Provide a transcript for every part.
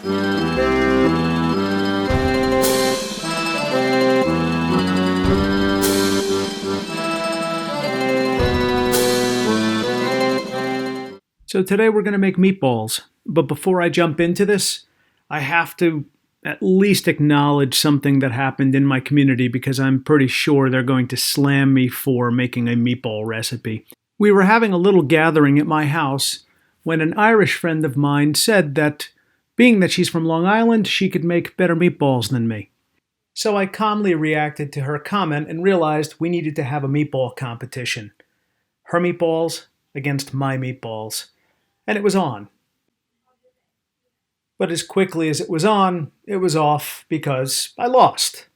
So today we're going to make meatballs, but before I jump into this, I have to at least acknowledge something that happened in my community because I'm pretty sure they're going to slam me for making a meatball recipe. We were having a little gathering at my house when an Irish friend of mine said that, being that she's from Long Island, she could make better meatballs than me. So I calmly reacted to her comment and realized we needed to have a meatball competition. Her meatballs against my meatballs. And it was on. But as quickly as it was on, it was off because I lost.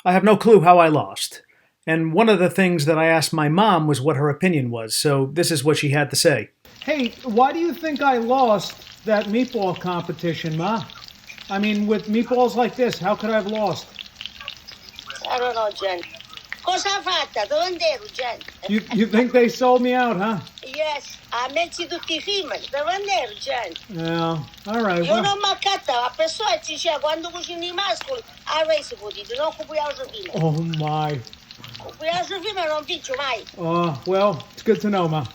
I have no clue how I lost. And one of the things that I asked my mom was what her opinion was, so this is what she had to say. Hey, why do you think I lost that meatball competition, Ma? I mean, with meatballs like this, how could I have lost? I don't know, Jen. Cosa fatta? Dove ero, Jen? You think they sold me out, huh? Yes, ha messo tutti i film. Dove ero, Jen? Yeah, all right. Io non mi accattavo, a persona ci diceva quando cucini i mascoli, a resi potete, non copriamo il film. Oh my. Copriamo il film e non vincio mai. Oh, well, it's good to know, Ma.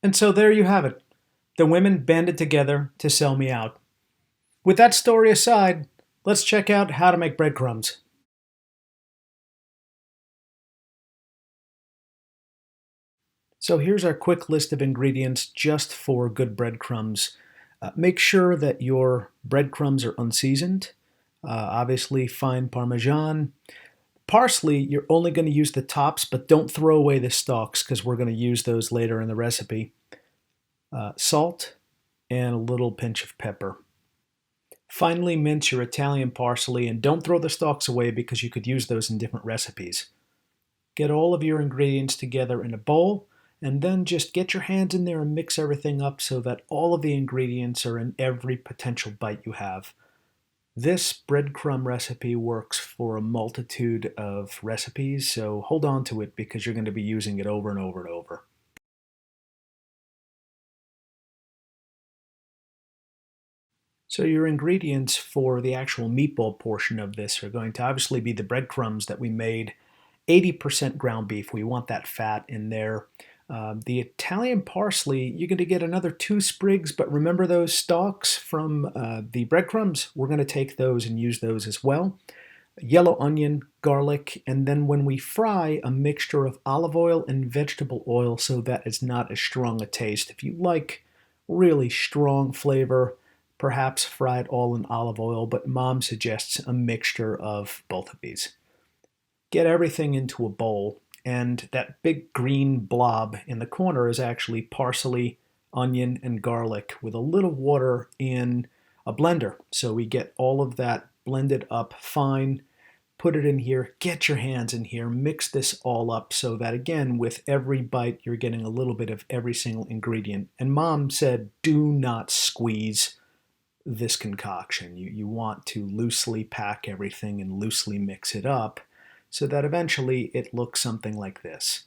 And so there you have it. The women banded together to sell me out. With that story aside, let's check out how to make breadcrumbs. So here's our quick list of ingredients just for good breadcrumbs. Make sure that your breadcrumbs are unseasoned. Obviously, fine Parmesan. Parsley, you're only going to use the tops, but don't throw away the stalks because we're going to use those later in the recipe. Salt and a little pinch of pepper. Finally, mince your Italian parsley and don't throw the stalks away because you could use those in different recipes. Get all of your ingredients together in a bowl. And then just get your hands in there and mix everything up so that all of the ingredients are in every potential bite you have. This breadcrumb recipe works for a multitude of recipes, so hold on to it because you're going to be using it over and over and over. So your ingredients for the actual meatball portion of this are going to obviously be the breadcrumbs that we made, 80% ground beef. We want that fat in there. The Italian parsley, you're going to get another 2 sprigs, but remember those stalks from the breadcrumbs? We're going to take those and use those as well. Yellow onion, garlic, and then when we fry, a mixture of olive oil and vegetable oil so that it's not as strong a taste. If you like really strong flavor, perhaps fry it all in olive oil, but Mom suggests a mixture of both of these. Get everything into a bowl. And that big green blob in the corner is actually parsley, onion, and garlic with a little water in a blender. So we get all of that blended up fine, put it in here, get your hands in here, mix this all up so that, again, with every bite, you're getting a little bit of every single ingredient. And Mom said, do not squeeze this concoction. You want to loosely pack everything and loosely mix it up, so that eventually it looks something like this.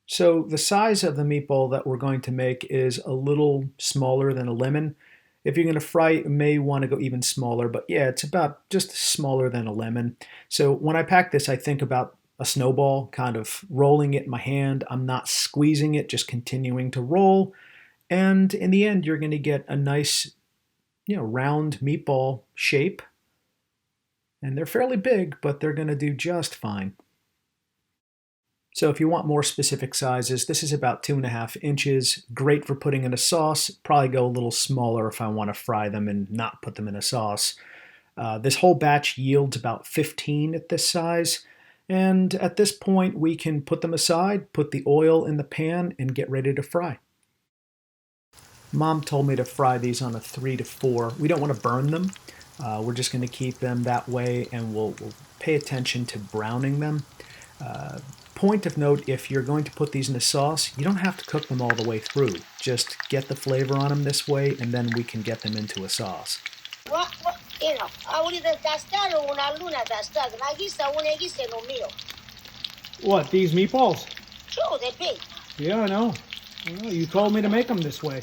So the size of the meatball that we're going to make is a little smaller than a lemon. If you're going to fry it, you may want to go even smaller, but yeah, it's about just smaller than a lemon. So when I pack this, I think about a snowball, kind of rolling it in my hand. I'm not squeezing it, just continuing to roll. And in the end, you're going to get a nice, round meatball shape. And they're fairly big, but they're going to do just fine. So if you want more specific sizes, this is about 2.5 inches. Great for putting in a sauce. Probably go a little smaller if I want to fry them and not put them in a sauce. This whole batch yields about 15 at this size. And at this point, we can put them aside, put the oil in the pan, and get ready to fry. Mom told me to fry these on a 3 to 4. We don't want to burn them. We're just going to keep them that way, and we'll pay attention to browning them. Point of note, if you're going to put these in a sauce, you don't have to cook them all the way through. Just get the flavor on them this way, and then we can get them into a sauce. What? What, these meatballs? Sure, they're big. Yeah, I know. Well, you told me to make them this way.